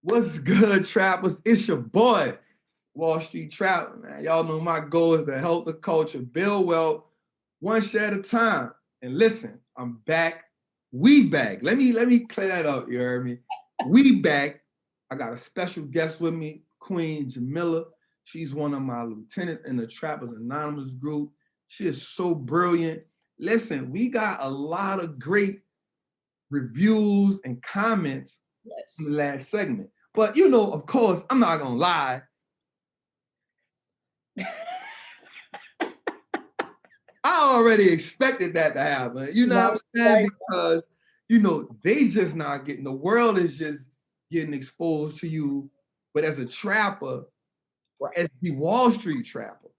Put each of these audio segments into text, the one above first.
What's good, trappers? It's your boy, Wallstreet Trappin, man. Y'all know my goal is to help the culture build wealth one share at a time. And listen, I'm back. We back. Let me clear that up. You heard me? We back. I got a special guest with me, Queen Jamila. She's one of my lieutenants in the Trappers Anonymous group. She is so brilliant. Listen, we got a lot of great reviews and comments in the last segment. But you know, of course, I'm not gonna lie. I already expected that to happen. You know what I'm saying? Because you know, they just not getting, the world is just getting exposed to you. But as a trapper, as the Wall Street trapper,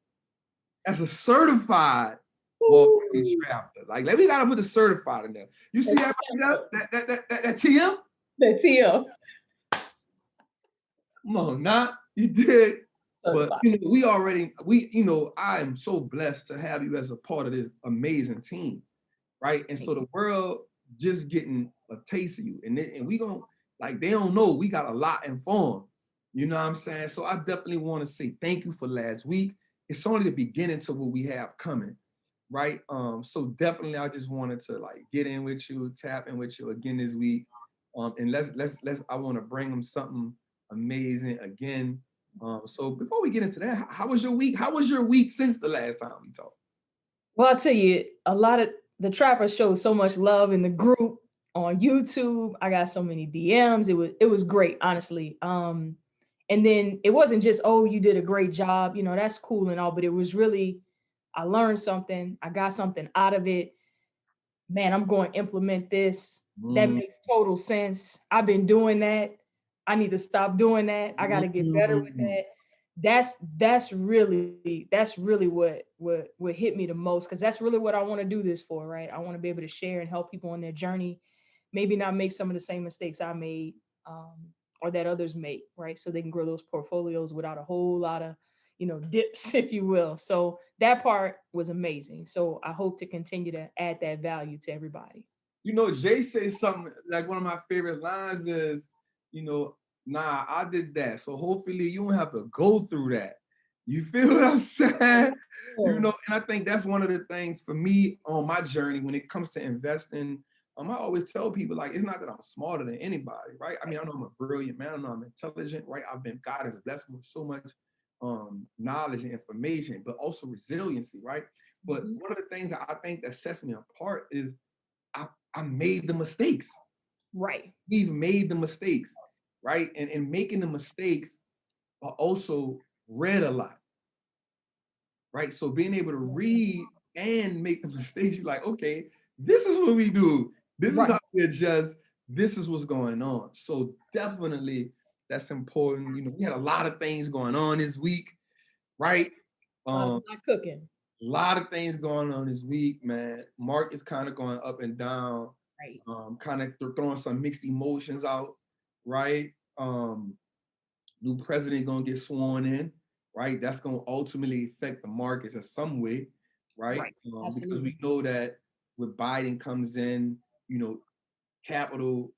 as a certified Wall Street trapper, like we gotta put the certified in there. You see that TM? That TM. Come on, not you did. But you know, I am so blessed to have you as a part of this amazing team, right? And so the world just getting a taste of you, and we gonna, like, they don't know we got a lot informed. You know what I'm saying? So I definitely want to say thank you for last week. It's only the beginning to what we have coming, right? So definitely I just wanted to like get in with you, tap in with you again this week. And let's I want to bring them something amazing again. So before we get into that, how was your week? How was your week since the last time we talked? Well, I'll tell you, a lot of the trappers showed so much love in the group on YouTube. I got so many DMs. It was great, honestly. And then it wasn't just, oh, you did a great job. You know, that's cool and all, but it was really, I learned something. I got something out of it. Man, I'm going to implement this. That makes total sense. I've been doing that. I need to stop doing that. I got to get better with that. That's really what hit me the most, because that's really what I want to do this for, right? I want to be able to share and help people on their journey, maybe not make some of the same mistakes I made, or that others make, right? So they can grow those portfolios without a whole lot of, dips, if you will. So that part was amazing. So I hope to continue to add that value to everybody. You know, Jay says something like, one of my favorite lines is, you know, nah, I did that. So hopefully you don't have to go through that. You feel what I'm saying? You know, and I think that's one of the things for me on my journey when it comes to investing. I always tell people, like, it's not that I'm smarter than anybody, right? I mean, I know I'm a brilliant man, I know I'm intelligent, right? God has blessed me with so much knowledge and information, but also resiliency, right? But one of the things that I think that sets me apart is I made the mistakes. Right. We've made the mistakes, right? And in making the mistakes, I also read a lot, right? So being able to read and make the mistakes, you're like, okay, this is what we do. This is how we adjust. This is what's going on. So definitely that's important. You know, we had a lot of things going on this week, right? Not cooking. A lot of things going on this week, man. Mark is kind of going up and down, right? Kind of throwing some mixed emotions out, right? New president gonna get sworn in, right? That's gonna ultimately affect the markets in some way, right? Because we know that when Biden comes in, you know, capital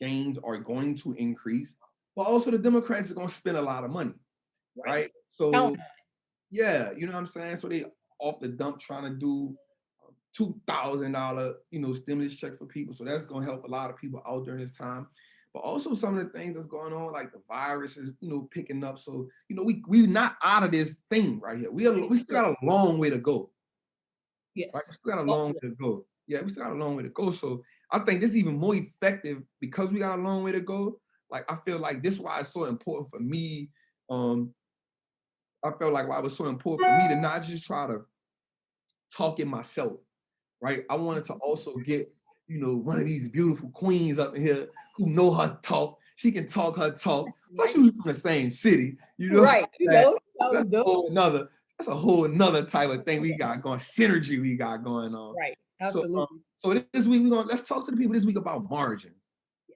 gains are going to increase, but also the Democrats are gonna spend a lot of money, right? So yeah, you know what I'm saying? So they off the dump trying to do $2,000, you know, stimulus check for people. So that's gonna help a lot of people out during this time. But also some of the things that's going on, like the virus is, you know, picking up. So, you know, we're not out of this thing right here. We still got a long way to go. Yes. Right? We still got a long way to go. Yeah, we still got a long way to go. So I think this is even more effective because we got a long way to go. Like, I feel like this is why it's so important for me. I felt like why it was so important for me to not just try to talk it myself, right? I wanted to also get, you know, one of these beautiful queens up in here who know her talk. She can talk her talk. Plus, we from the same city, you know. Right. You know, that's a whole nother type of thing we got going, synergy we got going on. Right. Absolutely. So this week let's talk to the people this week about margins,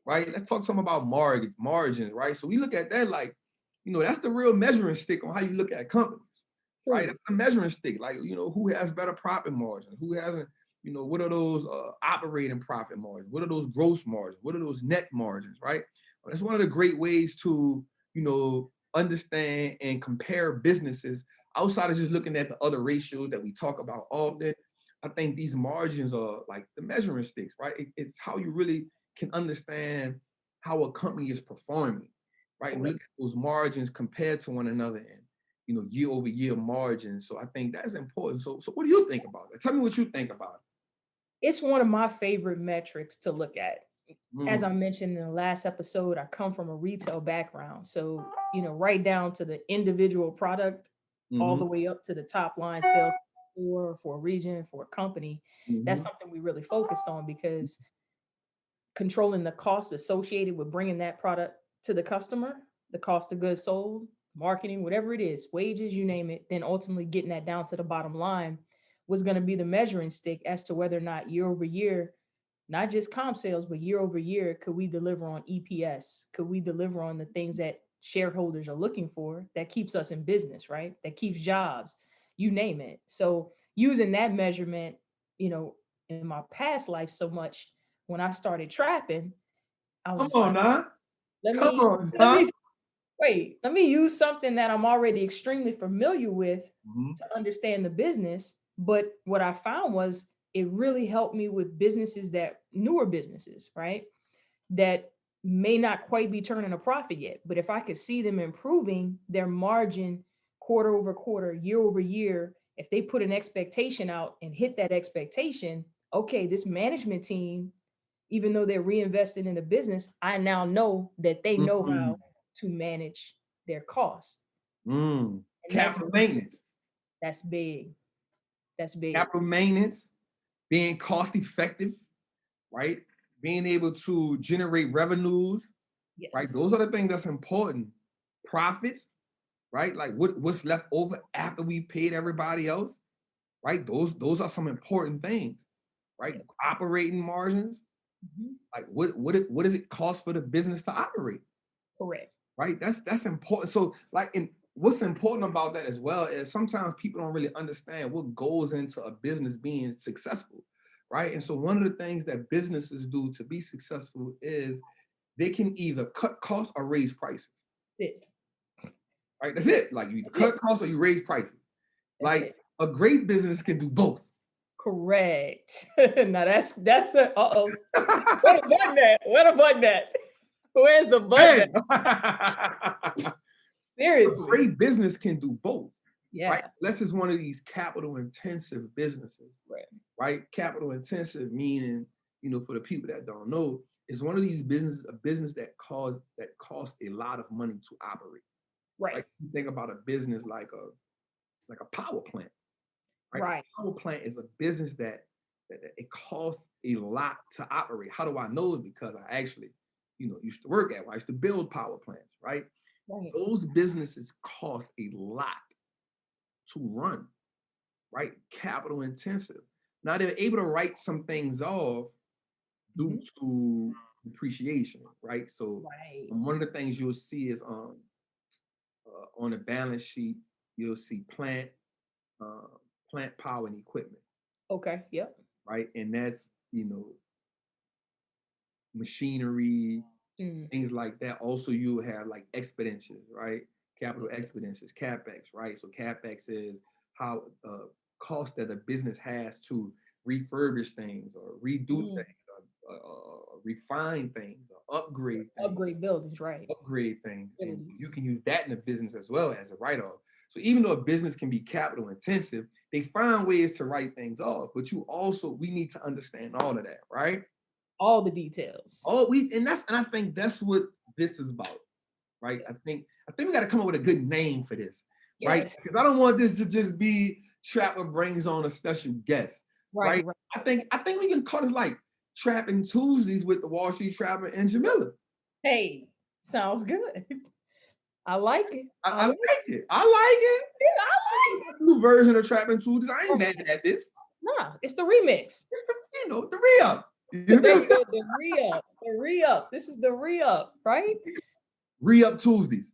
right? Let's talk to them about margins, right? So we look at that like, you know, that's the real measuring stick on how you look at companies. Right, that's the measuring stick. Like, you know, who has better profit margins? Who hasn't? You know, what are those operating profit margins? What are those gross margins? What are those net margins? Right. That's one of the great ways to, understand and compare businesses outside of just looking at the other ratios that we talk about often. I think these margins are like the measuring sticks, right? It's how you really can understand how a company is performing, right? And look at those margins compared to one another and, year over year margins. So I think that's important. So what do you think about that? Tell me what you think about It's one of my favorite metrics to look at. it. As I mentioned in the last episode, I come from a retail background. So, right down to the individual product, all Mm-hmm. the way up to the top line sales for a region, for a company. That's Mm-hmm. something we really focused on because controlling the cost associated with bringing that product to the customer, the cost of goods sold, marketing, whatever it is, wages, you name it, then ultimately getting that down to the bottom line was going to be the measuring stick as to whether or not year over year, not just comp sales, but year over year, could we deliver on EPS? Could we deliver on the things that shareholders are looking for that keeps us in business, right? That keeps jobs, you name it. So using that measurement, you know, in my past life so much, when I started trapping, I was Come just on, like, now. let Come me on, let huh? me let me use something that I'm already extremely familiar with Mm-hmm. to understand the business. But what I found was it really helped me with businesses that newer businesses, right? That may not quite be turning a profit yet. But if I could see them improving their margin quarter over quarter, year over year, if they put an expectation out and hit that expectation, okay, this management team, even though they're reinvesting in the business, I now know that they know Mm-hmm. how to manage their costs. And Capital maintenance. that's big. That's big. Capital maintenance, being cost effective, right? Being able to generate revenues, right? Yes. Those are the things that's important. Profits, right? Like what's left over after we paid everybody else, right? Those are some important things, right? Yep. Operating margins, Mhm. like what does it cost for the business to operate, Correct. right? That's important. So like, and what's important about that as well is sometimes people don't really understand what goes into a business being successful, right? And so one of the things that businesses do to be successful is they can either cut costs or raise prices, That's it. right? That's it. Like you either That's cut it. costs or you raise prices. That's Like it. a great business can do both. Correct. Now that's a uh-oh. What a button that? What a button that? Where's the button Hey, at? a Seriously. great business can do both, right? Yeah. Unless it's one of these capital intensive businesses, Right. right? Capital intensive meaning, for the people that don't know, is one of these businesses, a business that costs a lot of money to operate. Right. Like you think about a business like a power plant, right? Right. A power plant is a business that it costs a lot to operate. How do I know it? Because I actually, used to work at one. I used to build power plants, right? Right. Those businesses cost a lot to run, right? Capital intensive. Now they're able to write some things off due Mhm. to depreciation, right? So Right. one of the things you'll see is on the balance sheet, you'll see uh, plant power and equipment, Okay. Yep. right? And that's machinery, Mm. things like that. Also, you have like expenditures, right? Capital expenditures, capex, right? So capex is how cost that a business has to refurbish things or redo Mm. things, or refine things, or Upgrade buildings, right. upgrade things, and Facilities. you can use that in a business as well as a write-off. So even though a business can be capital intensive, they find ways to write things off. But we need to understand all of that, right? All the details. Oh, and I think that's what this is about, right? I think we got to come up with a good name for this, right? Yes. Because I don't want this to just be Trapper brings on a special guest, Right. right? Right. I think we can call it like Trappin' Tuesdays with the Wallstreet Trapper and Jamila. Hey, sounds good. I like it. I I like like it. I like it. it. I like New version of Trappin' Tuesdays. I ain't it. mad at this. Nah, it's the remix. It's the re-up. You There feel you me? go. The re-up. The re-up. This is the re-up, right? Re-up Tuesdays.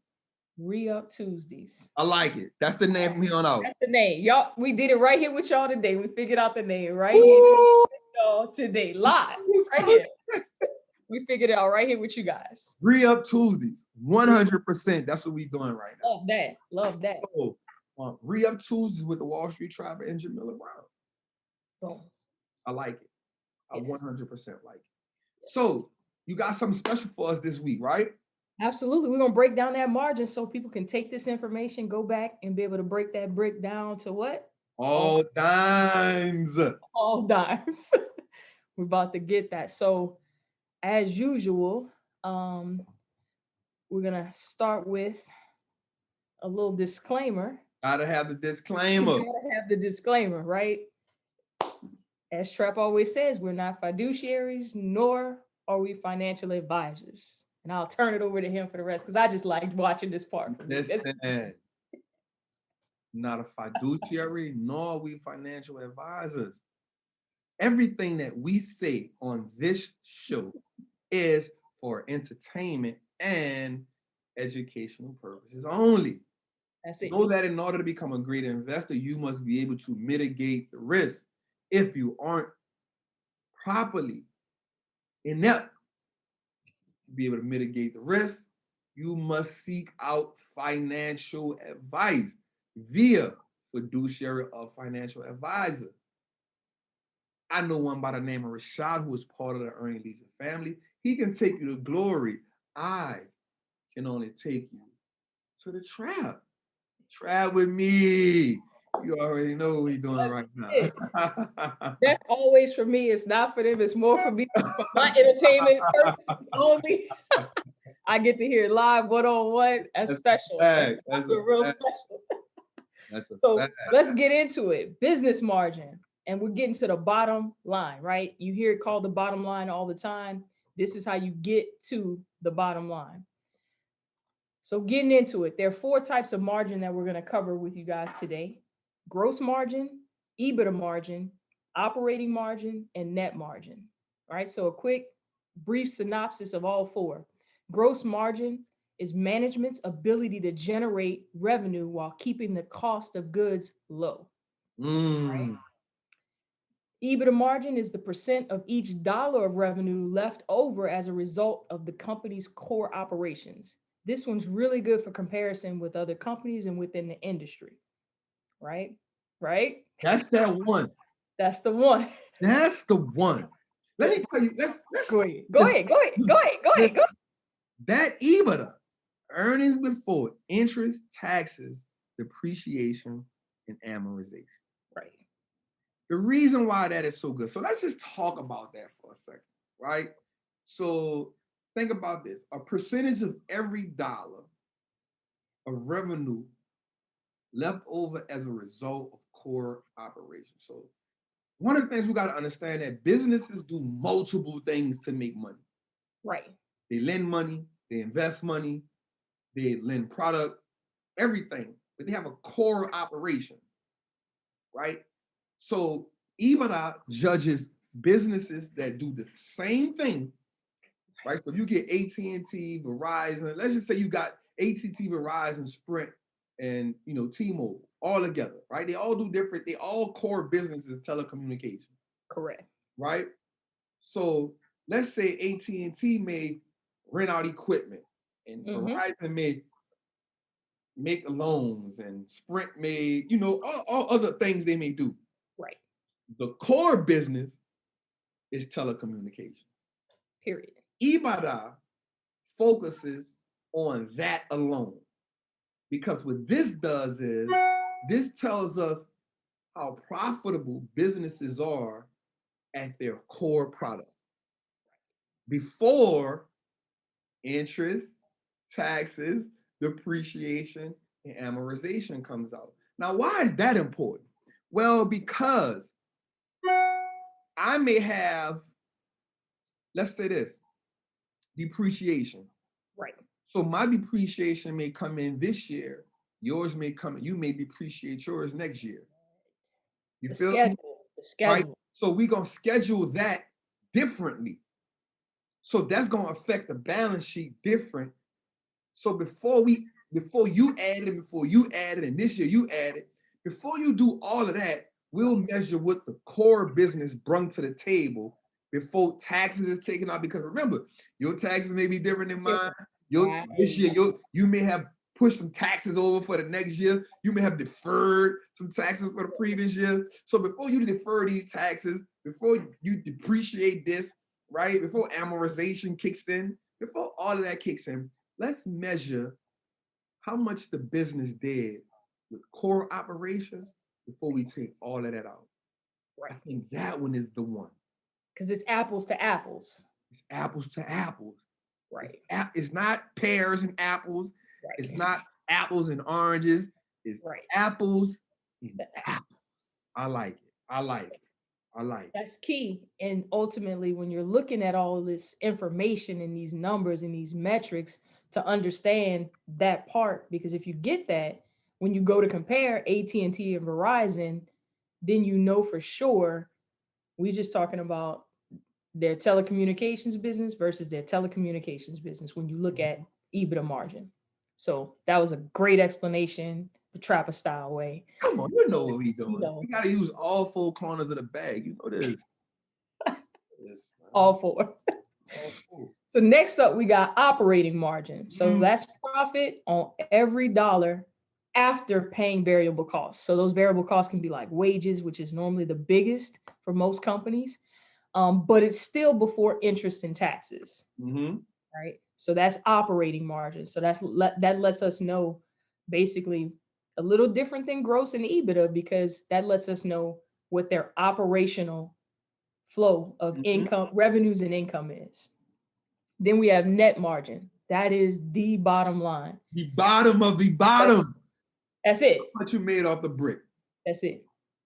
Re-up Tuesdays. I like it. That's the name from here on out. That's the name. Y'all, we did it right here with y'all today. We figured out the name right here Ooh, with y'all today. Live. Right here. We figured it out right here with you guys. Re-up Tuesdays, 100%. That's what we doing right now. Love that. Love that. So, Re-up Tuesdays with the Wallstreet Trappin and Jamila Brown. Boom. I like it. I Yes. 100% like it. So you got something special for us this week, right? Absolutely. We're gonna break down that margin so people can take this information, go back, and be able to break that brick down to what? All dimes. All dimes. We're about to get that. So, as usual, we're gonna start with a little disclaimer. Gotta have the You disclaimer. gotta have the disclaimer, right? As Trap always says, we're not fiduciaries, nor are we financial advisors. And I'll turn it over to him for the rest because I just liked watching this part. Listen, not a fiduciary, nor are we financial advisors. Everything that we say on this show is for entertainment and educational purposes only. That's it. Know that in order to become a great investor, you must be able to mitigate the risk. If you aren't properly inept to be able to mitigate the risk, you must seek out financial advice via fiduciary or financial advisor. I know one by the name of Rashad, who is part of the Earning Legion family. He can take you to glory. I can only take you to the trap. Trap with me. You already know what we're doing right now. That's always for me. It's not for them. It's more for me. For my entertainment purposes only. I get to hear it live, one-on-one. That's special. That's a real special. That's a So fact. let's get into it. Business margin. And we're getting to the bottom line, right? You hear it called the bottom line all the time. This is how you get to the bottom line. So getting into it, there are 4 types of margin that we're going to cover with you guys today. Gross margin, EBITDA margin, operating margin, and net margin. All right, so a quick, brief synopsis of all 4. Gross margin is management's ability to generate revenue while keeping the cost of goods low. Right? EBITDA margin is the percent of each dollar of revenue left over as a result of the company's core operations. This one's really good for comparison with other companies and within the industry. Right? Right? That's that one. That's the one. That's the one. Let me tell you, let's Go ahead. That EBITDA, earnings before interest, taxes, depreciation, and amortization. Right. The reason why that is so good. So let's just talk about that for a second, right? So think about this. A percentage of every dollar of revenue left over as a result of core operations. So one of the things we got to understand that businesses do multiple things to make money. Right. They lend money, they invest money, they lend product, everything, but they have a core operation, right? So EBITDA judges businesses that do the same thing, right? So if you get AT&T, Verizon, let's just say you got AT&T, Verizon, Sprint, and T-Mobile all together, right? They all do different, they all core businesses, telecommunications. Correct. Right? So let's say AT&T may rent out equipment and Verizon may make loans and Sprint may, all other things they may do. Right. The core business is telecommunication. Period. EBITDA focuses on that alone. Because what this does is, this tells us how profitable businesses are at their core product. Before interest, taxes, depreciation, and amortization comes out. Now, why is that important? Well, because I may have, let's say this, depreciation. Right. So my depreciation may come in this year. Yours may come in. You may depreciate yours next year. You the feel schedule. me? The schedule. Right? So we're going to schedule that differently. So that's going to affect the balance sheet different. So before you add it, and this year you add it, before you do all of that, we'll measure what the core business brought to the table before taxes is taken out, because remember, your taxes may be different than mine. Right. This year, you may have pushed some taxes over for the next year. You may have deferred some taxes for the previous year. So before you defer these taxes, before you depreciate this, right? Before amortization kicks in, before all of that kicks in, let's measure how much the business did with core operations before we take all of that out. Right. I think that one is the one. Because it's apples to apples. It's apples to apples. Right. It's not pears and apples. Right. It's not apples and oranges. It's apples and apples. I like it. I like it. I like it. That's key. And ultimately, when you're looking at all this information and these numbers and these metrics, to understand that part, because if you get that, when you go to compare AT&T and Verizon, then you know for sure we're just talking about their telecommunications business versus their telecommunications business when you look at EBITDA margin. So that was a great explanation, the Trapper style way. Come on, you know what we doing. We got to use all 4 corners of the bag. You know this. All 4. So next up, we got operating margin. So that's profit on every dollar after paying variable costs. So those variable costs can be like wages, which is normally the biggest for most companies. But it's still before interest and taxes, right? So that's operating margin. So that lets us know basically a little different than gross and EBITDA, because that lets us know what their operational flow of income, revenues and income is. Then we have net margin. That is the bottom line. The bottom of the bottom. That's it. How much you made off the brick? That's it.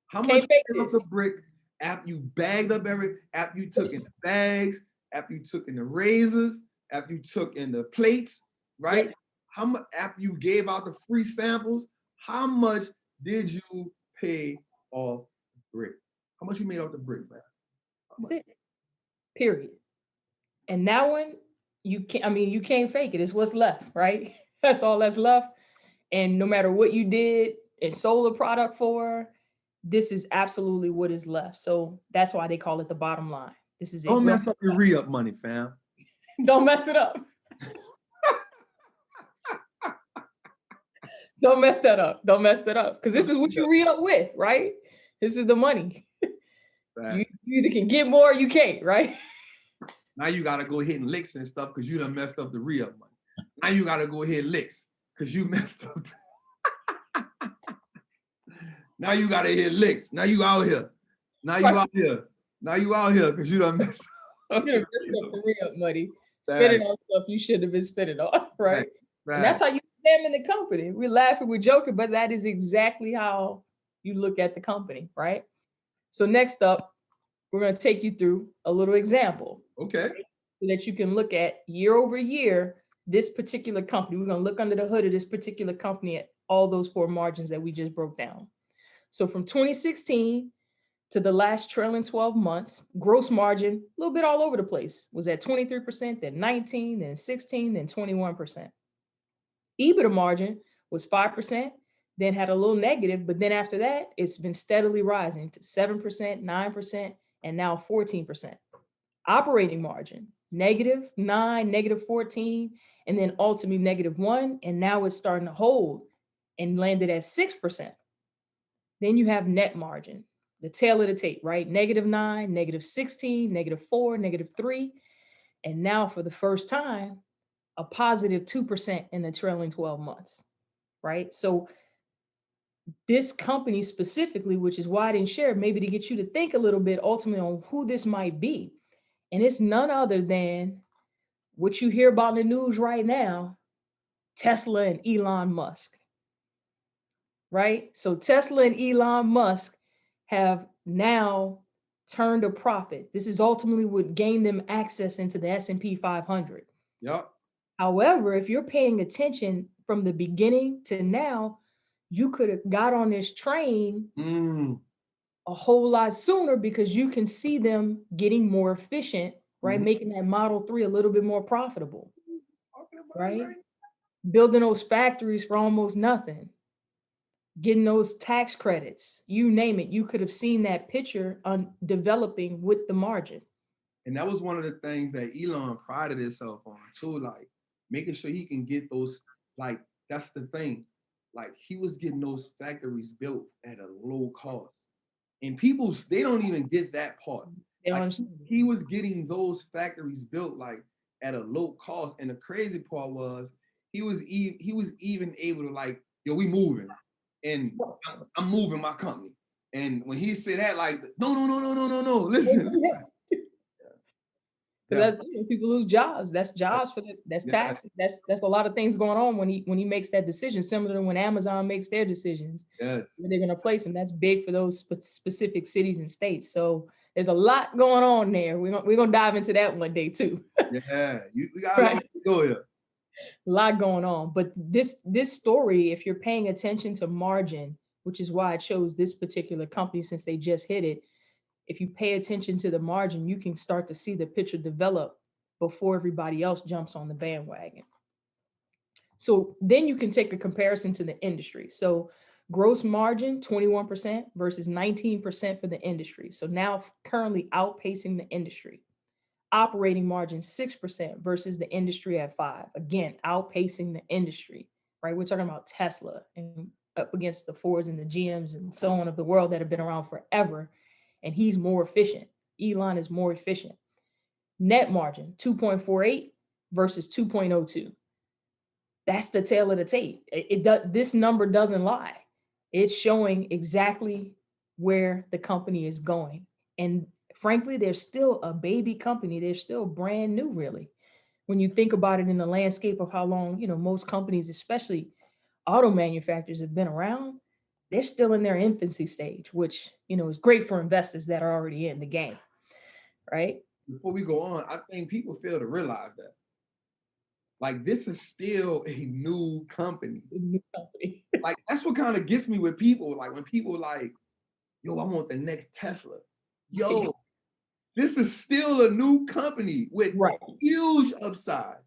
How much you made off the brick after you bagged up after you took in the bags, after you took in the razors, after you took in the plates, right? Yes. How much after you gave out the free samples? How much did you pay off the brick? How much you made off the brick, man? That's it. Period. And that one, you can't fake it. It's what's left, right? That's all that's left. And no matter what you did and sold the product for, this is absolutely what is left. So that's why they call it the bottom line. This is it. Don't mess up your re-up money, fam. Don't mess it up. Don't mess that up. Don't mess that up. Because this is what you re-up with, right? This is the money. You either can get more or you can't, right? Now you got to go hitting licks and stuff because you done messed up the re-up money. Now you got to go hit licks because you messed up. Now you got to hit licks. Now you out here. Now you out here. Now you out here because you done messed up. You done messed up the re-up money. Spending on stuff you shouldn't have been spending on, right? And that's how you examine the company. We're laughing, we're joking, but that is exactly how you look at the company, right? So next up, we're going to take you through a little example. Okay. Right? So that you can look at year over year, this particular company. We're going to look under the hood of this particular company at all those 4 margins that we just broke down. So from 2016 to the last trailing 12 months, gross margin, a little bit all over the place, was at 23%, then 19%, then 16%, then 21%. EBITDA margin was 5%, then had a little negative, but then after that, it's been steadily rising to 7%, 9%, and now 14%. Operating margin, -9%, -14%, and then ultimately -1%, and now it's starting to hold and landed at 6%. Then you have net margin, the tail of the tape, right? -9%, -16%, -4%, -3%, and now for the first time, a +2% in the trailing 12 months, right? So this company specifically, which is why I didn't share, maybe to get you to think a little bit ultimately on who this might be. And it's none other than what you hear about in the news right now, Tesla and Elon Musk, right? So Tesla and Elon Musk have now turned a profit. This is ultimately what gained them access into the S&P 500. Yep. However, if you're paying attention from the beginning to now, you could have got on this train a whole lot sooner because you can see them getting more efficient, right? Making that Model 3 a little bit more profitable, right? Building those factories for almost nothing, getting those tax credits, you name it. You could have seen that picture on developing with the margin. And that was one of the things that Elon prided himself on too, like making sure he can get those, like that's the thing. Like he was getting those factories built at a low cost. And people, they don't even get that part. Like he was getting those factories built like at a low cost. And the crazy part was he was even able to like, yo, we moving. And I'm moving my company. And when he said that, like, no, listen. Because people lose jobs. That's jobs that's taxes. That's a lot of things going on when he makes that decision. Similar to when Amazon makes their decisions. Yes. Where they're going to place them. That's big for those specific cities and states. So there's a lot going on there. We're gonna dive into that one day too. Yeah, we got to go here. A lot going on, but this story, if you're paying attention to margin, which is why I chose this particular company since they just hit it. If you pay attention to the margin, you can start to see the picture develop before everybody else jumps on the bandwagon. So then you can take a comparison to the industry. So gross margin 21% versus 19% for the industry. So now currently outpacing the industry. Operating margin 6% versus the industry at 5%. Again, outpacing the industry, right? We're talking about Tesla and up against the Fords and the GMs and so on of the world that have been around forever. And he's more efficient. Elon is more efficient. Net margin 2.48 versus 2.02. That's the tail of the tape. This number doesn't lie. It's showing exactly where the company is going. And frankly, they're still a baby company. They're still brand new, really. When you think about it in the landscape of how long, most companies, especially auto manufacturers, have been around, they're still in their infancy stage, which, is great for investors that are already in the game, right? Before we go on, I think people fail to realize that. Like, this is still a new company. Like, that's what kind of gets me with people. Like, when people like, yo, I want the next Tesla. Yo, this is still a new company with huge upside.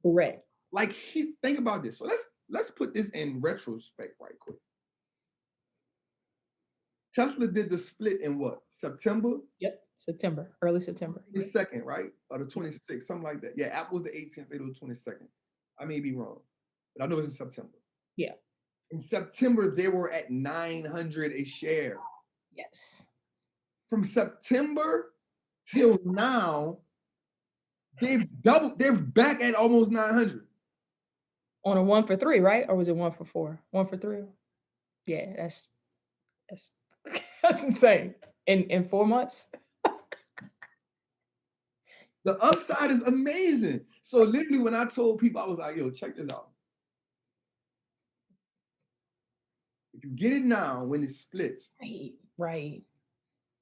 Correct. Like, think about this. So let's put this in retrospect right quick. Tesla did the split in what? September? Yep, September, early September. The 2nd, right? Or the 26th, something like that. Yeah, Apple's the 18th, they do the 22nd. I may be wrong, but I know it's in September. Yeah. In September, they were at 900 a share. Yes. From September till now, they've doubled. They're back at almost 900. On a 1 for 3, right? Or was it 1 for 4? 1 for 3. Yeah, that's insane. In 4 months. The upside is amazing. So literally, when I told people, I was like, "Yo, check this out. If you get it now, when it splits, right.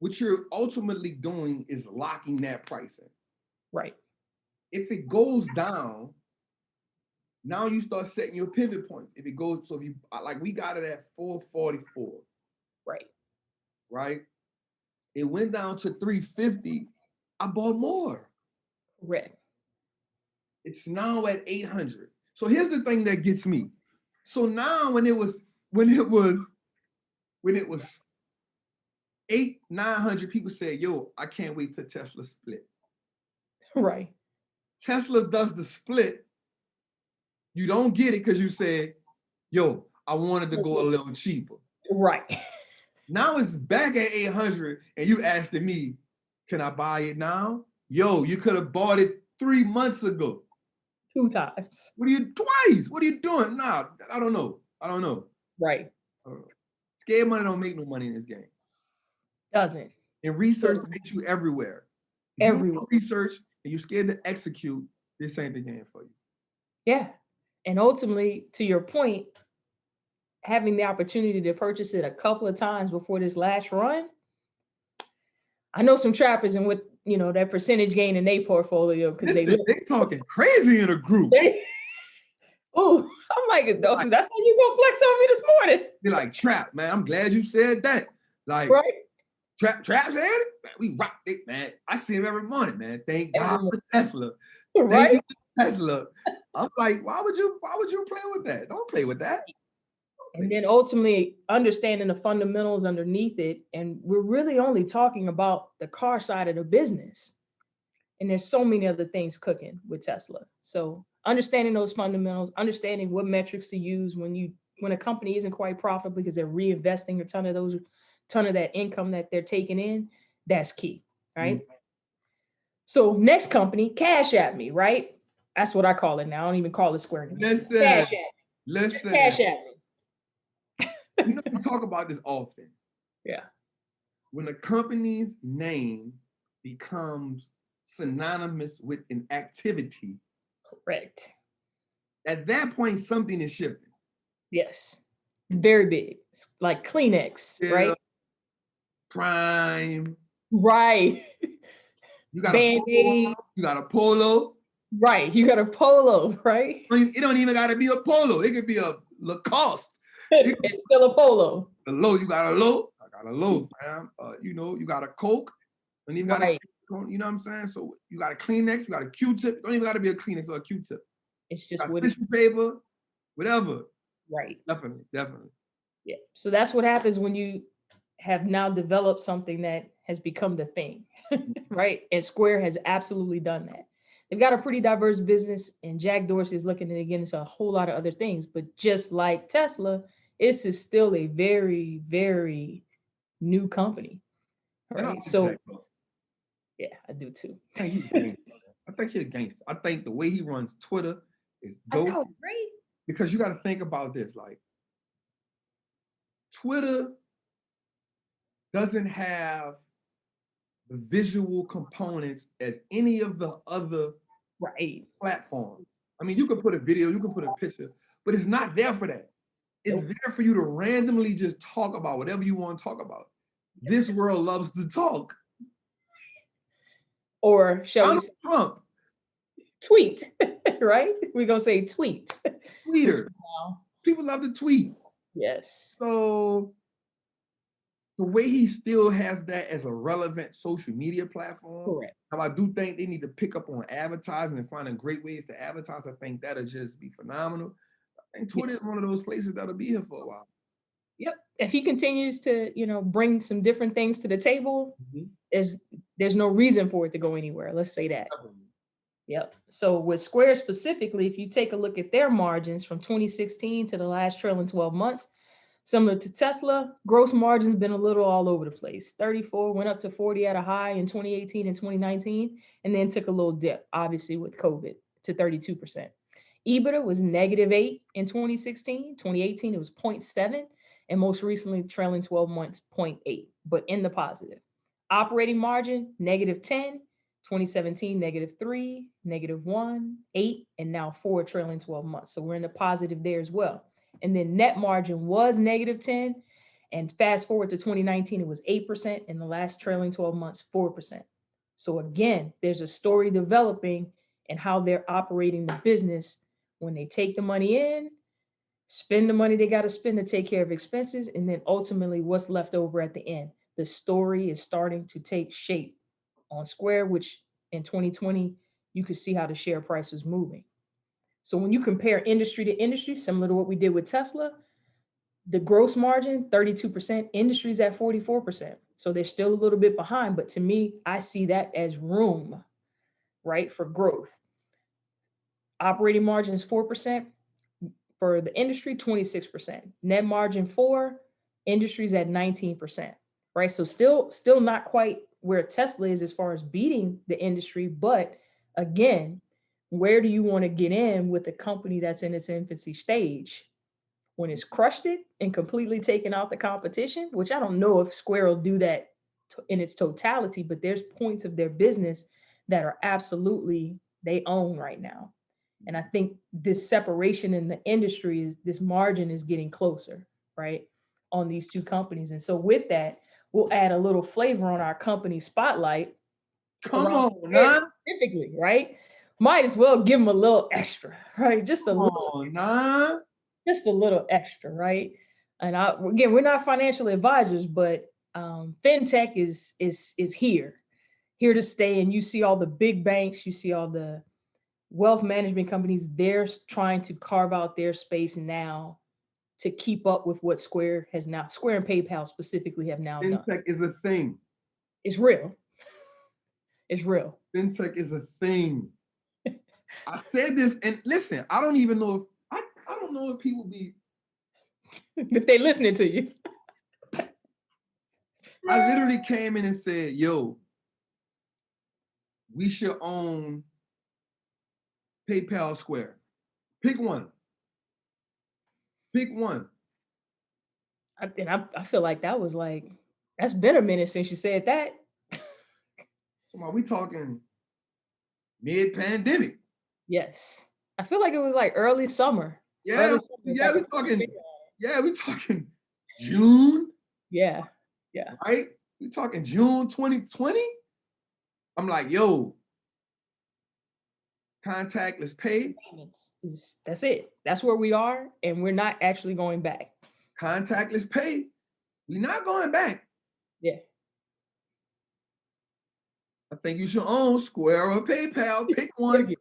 What you're ultimately doing is locking that price in. Right. If it goes down, now you start setting your pivot points. If it goes, so if you like, we got it at 444. Right. It went down to 350. I bought more. Correct. It's now at 800. So here's the thing that gets me. So now when it was 900, people said, yo, I can't wait till Tesla split. Right. Tesla does the split. You don't get it because you said, yo, I wanted to go a little cheaper. Right. Now it's back at 800 and you asking me, can I buy it now? Yo, you could have bought it 3 months ago. 2 times. Twice. What are you doing? Nah, I don't know. Right. Scared money don't make no money in this game. Doesn't. And research makes you everywhere. If you don't research and you're scared to execute, this ain't the game for you. Yeah. And ultimately, to your point, having the opportunity to purchase it a couple of times before this last run, I know some trappers and with that percentage gain in their portfolio because they talking crazy in a group. Oh, I'm like, Dawson, that's how you gonna flex on me this morning. Be like, Trap, man, I'm glad you said that. Like, right. Trap said it. Man, we rock it, man. I see him every morning, man. Thank God for Tesla. Right. Thank you for Tesla. I'm like, why would you play with that? Don't play with that. And then ultimately understanding the fundamentals underneath it. And we're really only talking about the car side of the business. And there's so many other things cooking with Tesla. So understanding those fundamentals, understanding what metrics to use when a company isn't quite profitable because they're reinvesting a ton of that income that they're taking in, that's key, right? So next company, Cash at Me, right? That's what I call it now. I don't even call it Square anymore. Listen, Cash at Me. listen. Cash at Me. We talk about this often. Yeah. When a company's name becomes synonymous with an activity, Correct. at that point, something is shifting. Yes. Very big. Like Kleenex, right? Prime. Right. You got Band-Aid. a polo. You got a polo. Right. You got a polo, right? It don't even got to be a polo. It could be a Lacoste. It's still a polo. The low, you got a low. I got a low, fam. You got a Coke. Don't even got a, you know what I'm saying? So you got a Kleenex, you got a Q-tip. Don't even got to be a Kleenex or a Q-tip. It's just what tissue paper, whatever. Right. Definitely. Yeah. So that's what happens when you have now developed something that has become the thing, right? And Square has absolutely done that. They've got a pretty diverse business, and Jack Dorsey is looking to get into a whole lot of other things. But just like Tesla, this is still a very, very new company, right? So, yeah, I do too. I think he's a gangster. I think the way he runs Twitter is dope. Oh, great. Because you got to think about this, like Twitter doesn't have the visual components as any of the other platforms. I mean, you can put a video, you can put a picture, but it's not there for that. It's there for you to randomly just talk about whatever you want to talk about. This world loves to talk. Or shall we say Trump. Tweet, right? We're going to say tweet. Tweeter. People love to tweet. Yes. So the way he still has that as a relevant social media platform. Correct. Now, I do think they need to pick up on advertising and finding great ways to advertise. I think that'll just be phenomenal. I think Twitter is one of those places that'll be here for a while. Yep. If he continues to, bring some different things to the table, there's no reason for it to go anywhere. Let's say that. Yep. So with Square specifically, if you take a look at their margins from 2016 to the last trailing 12 months, similar to Tesla, gross margin's been a little all over the place. 34 went up to 40 at a high in 2018 and 2019, and then took a little dip, obviously with COVID, to 32%. EBITDA was -8 in 2016. 2018, it was 0.7, and most recently, trailing 12 months, 0.8, but in the positive. Operating margin, -10. 2017, -3, -1, 8, and now 4 trailing 12 months. So we're in the positive there as well. And then net margin was -10. And fast forward to 2019, it was 8%. In the last trailing 12 months, 4%. So again, there's a story developing and how they're operating the business when they take the money in, spend the money they got to spend to take care of expenses, and then ultimately what's left over at the end. The story is starting to take shape on Square, which in 2020, you could see how the share price was moving. So when you compare industry to industry, similar to what we did with Tesla, the gross margin, 32%, industry's at 44%. So they're still a little bit behind, but to me, I see that as room, right, for growth. Operating margin is 4%. For the industry, 26%. Net margin 4, industry's at 19%, right? So still not quite where Tesla is as far as beating the industry, but again, where do you want to get in with a company that's in its infancy stage? When it's crushed it and completely taken out the competition, which I don't know if Square will do that in its totality, but there's points of their business that are absolutely they own right now. And I think this separation in the industry this margin is getting closer, right, on these two companies. And so with that, we'll add a little flavor on our company spotlight. Come on, man. Specifically, right? Might as well give them a little extra, right? Just a little, just a little extra, right? And again, we're not financial advisors, but fintech is here to stay. And you see all the big banks, you see all the wealth management companies, they're trying to carve out their space now to keep up with what Square and PayPal specifically have now done. Fintech is a thing. It's real. It's real. Fintech is a thing. I said this, and listen, I don't even know if I don't know if people be. If they listening to you. I literally came in and said, "Yo, we should own PayPal Square. Pick one. Pick one." I feel like that was like, that's been a minute since you said that. So are we talking mid-pandemic? Yes. I feel like it was like early summer. Yeah, Early summer yeah, type we of talking. Yeah, we talking June, Yeah. Yeah. right? We talking June 2020. I'm like, yo, contactless pay. That's it. That's where we are, and we're not actually going back. Contactless pay. We're not going back. Yeah. I think you should own Square or PayPal. Pick one.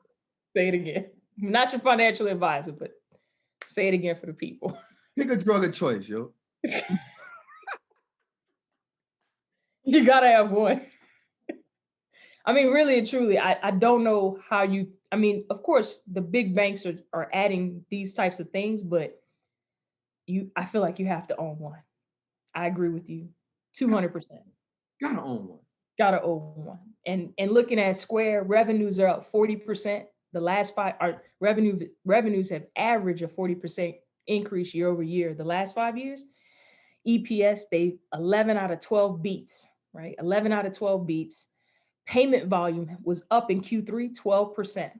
Say it again. I'm not your financial advisor, but say it again for the people. Pick a drug of choice, yo. You gotta have one. I mean, really and truly, I don't know how you, I mean, of course, the big banks are adding these types of things, but I feel like you have to own one. I agree with you 200%. Gotta own one. Gotta own one. And looking at Square, revenues are up 40%. The last five are revenues have averaged a 40% increase year over year. The last 5 years, EPS, they 11 out of 12 beats, right? 11 out of 12 beats. Payment volume was up in Q3 12%.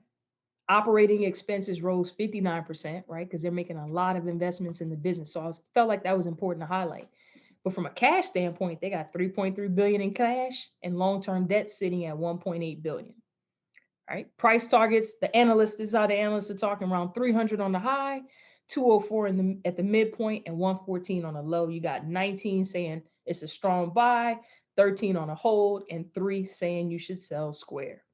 Operating expenses rose 59%, right? Because they're making a lot of investments in the business. So felt like that was important to highlight. But from a cash standpoint, they got 3.3 billion in cash and long-term debt sitting at 1.8 billion. Right? Price targets, the analysts, this is how the analysts are talking, around 300 on the high, 204 at the midpoint, and 114 on the low. You got 19 saying it's a strong buy, 13 on a hold, and 3 saying you should sell Square.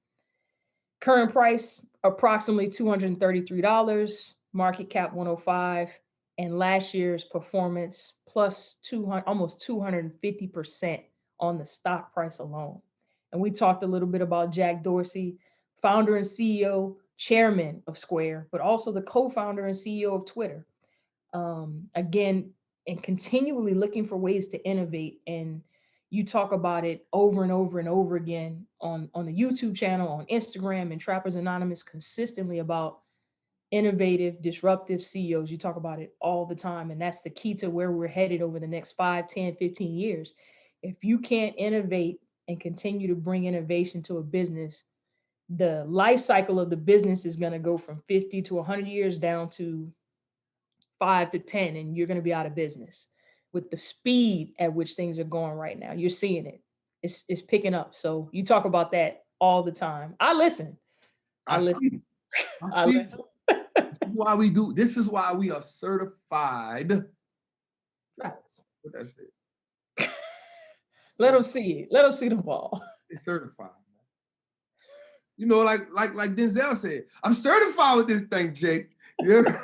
Current price approximately $233, market cap 105, and last year's performance plus 200, almost 250% on the stock price alone. And we talked a little bit about Jack Dorsey, founder and CEO, chairman of Square, but also the co-founder and CEO of Twitter. Again, and continually looking for ways to innovate. And you talk about it over and over and over again on the YouTube channel, on Instagram, and Trappers Anonymous consistently about innovative, disruptive CEOs. You talk about it all the time. And that's the key to where we're headed over the next 5, 10, 15 years. If you can't innovate and continue to bring innovation to a business, the life cycle of the business is going to go from 50 to 100 years down to 5 to 10, and you're going to be out of business with the speed at which things are going right now. You're seeing it. It's picking up. So you talk about that all the time. I listen. I see. I see. Listen. This is why we do. This is why we are certified. Right. What that's it. Let them see it. Let them see the ball. It's certified. You know, like Denzel said, I'm certified with this thing, Jake. Yeah.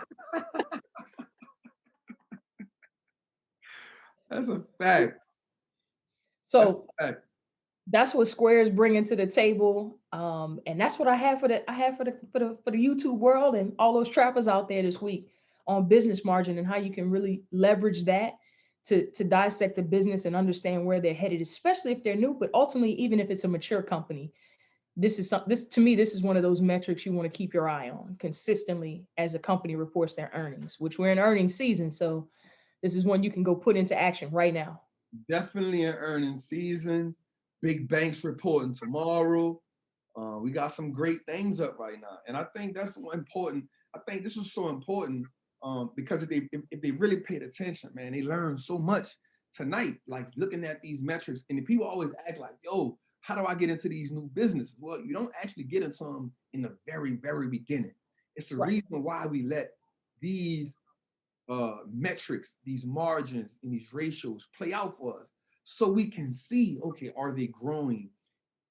That's a fact. So that's what Square is bringing to the table, and that's what I have for the YouTube world and all those trappers out there this week on business margin and how you can really leverage that to dissect the business and understand where they're headed, especially if they're new, but ultimately even if it's a mature company. This is one of those metrics you want to keep your eye on consistently as a company reports their earnings, which we're in earnings season, so this is one you can go put into action right now. Definitely an earnings season. Big banks reporting tomorrow. We got some great things up right now, and I think that's important. I think this was so important because if they really paid attention, man, they learned so much tonight. Like looking at these metrics, and the people always act like, "Yo, how do I get into these new businesses?" Well, you don't actually get into them in the very, very beginning. It's the reason why we let these metrics, these margins, and these ratios play out for us, so we can see, okay, are they growing?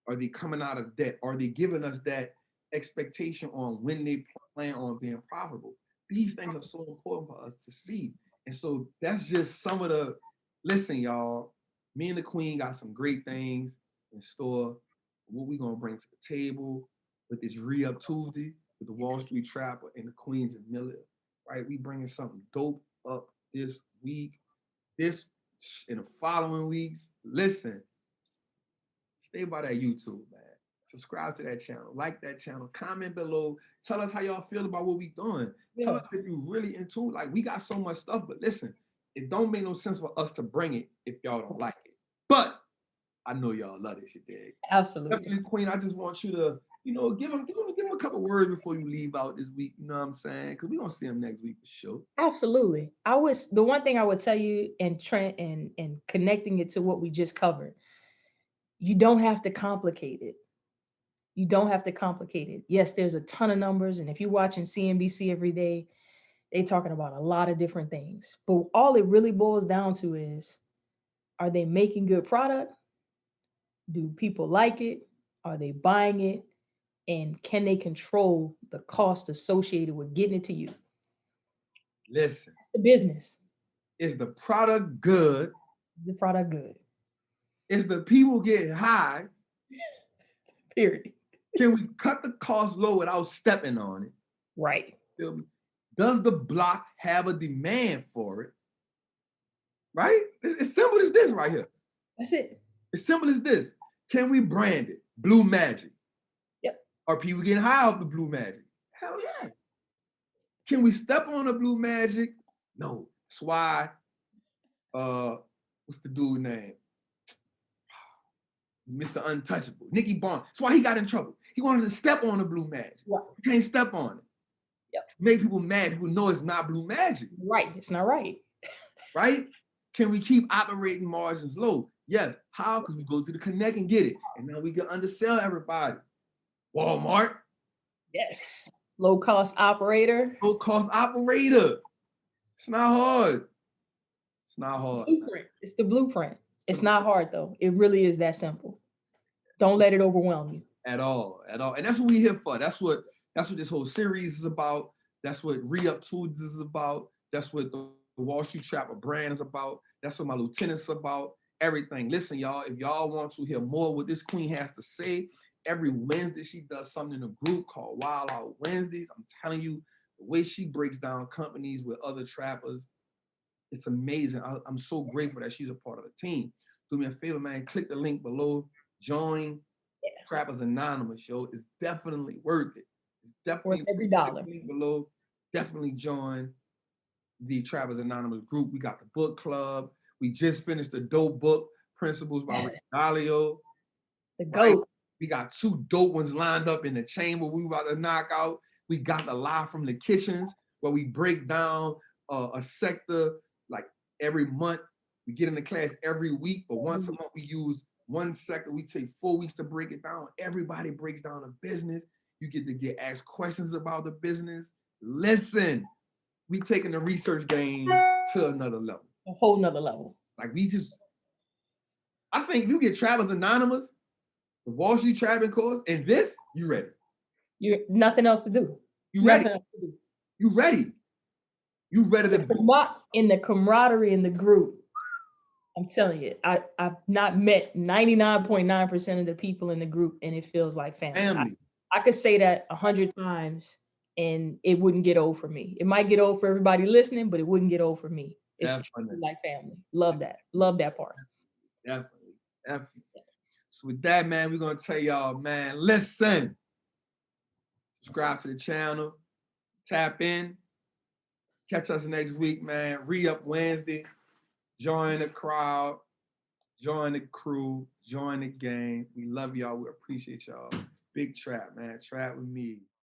Are they coming out of debt? Are they giving us that expectation on when they plan on being profitable? These things are so important for us to see. And so that's just some of the, listen, y'all, me and the Queen got some great things in store. what we gonna bring to the table with this Re-Up Tuesday with the Wall Street Trapper and the Queens and Miller, right? We bringing something dope up this week, this in the following weeks. Listen, stay by that YouTube, man. Subscribe to that channel, like that channel, comment below. Tell us how y'all feel about what we doing. Tell us if you really in tune. Like, we got so much stuff, but listen, it don't make no sense for us to bring it if y'all don't like it. But I know y'all love this shit, dig? Absolutely. Definitely, Queen, I just want you to, give them a couple words before you leave out this week. You know what I'm saying? Because we're gonna see them next week for sure. Absolutely. The one thing I would tell you, and Trent, and connecting it to what we just covered, you don't have to complicate it. You don't have to complicate it. Yes, there's a ton of numbers, and if you're watching CNBC every day, they're talking about a lot of different things. But all it really boils down to is, are they making good product? Do people like it? Are they buying it? And can they control the cost associated with getting it to you? Listen, the business. Is the product good? Is the product good? Is the people getting high? Period. Can we cut the cost low without stepping on it? Right. Feel me? Does the block have a demand for it? Right? It's simple as this right here. That's it. As simple as this. Can we brand it? Blue Magic. Yep. Are people getting high off the Blue Magic? Hell yeah. Can we step on the Blue Magic? No. That's why, what's the dude's name? Mr. Untouchable, Nicky Barnes. That's why he got in trouble. He wanted to step on the Blue Magic. Right. You can't step on it. Yep. Make people mad. People know it's not Blue Magic. Right. It's not right. Right? Can we keep operating margins low? Yes. How? Because we go to the Connect and get it. And now we can undersell everybody. Walmart. Yes. Low cost operator. Low cost operator. It's not hard. It's not hard. It's the blueprint. It's not hard though. It really is that simple. Don't let it overwhelm you. At all. And that's what we're here for. That's what this whole series is about. That's what Re-Up Tuesdays is about. That's what the Wall Street Trapper brand is about. That's what my lieutenant's about. Everything. Listen, y'all, if y'all want to hear more what this queen has to say, every Wednesday she does something in a group called Wild Out Wednesdays. I'm telling you, the way she breaks down companies with other trappers, it's amazing. I'm so grateful that she's a part of the team. Do me a favor, man. Click the link below. Join Trappers Anonymous, yo. It's definitely worth it. It's definitely worth every dollar. Link below. Definitely join the Trappers Anonymous group. We got the book club. We just finished the dope book, Principles by Rick Dalio. The GOAT. Right? We got 2 dope ones lined up in the chamber we about to knock out. We got the Live from the Kitchens, where we break down a sector like every month. We get into class every week, but once a month we use one sector. We take 4 weeks to break it down. Everybody breaks down a business. You get to get asked questions about the business. Listen, we taking the research game to another level. A whole nother level. Like I think if you get Trappers Anonymous, the Wall Street Trapping course, and this, you ready. You nothing else to do. You ready. You ready. You ready to in the camaraderie in the group. I'm telling you, I've not met 99.9% of the people in the group, and it feels like family. I could say that 100 times, and it wouldn't get old for me. It might get old for everybody listening, but it wouldn't get old for me. It's truly like family. Love that. Love that part. Definitely. So with that, man, we're gonna tell y'all, man, listen. Subscribe to the channel. Tap in. Catch us next week, man. Re-Up Wednesday. Join the crowd. Join the crew. Join the gang. We love y'all. We appreciate y'all. Big Trap, man. Trap with me.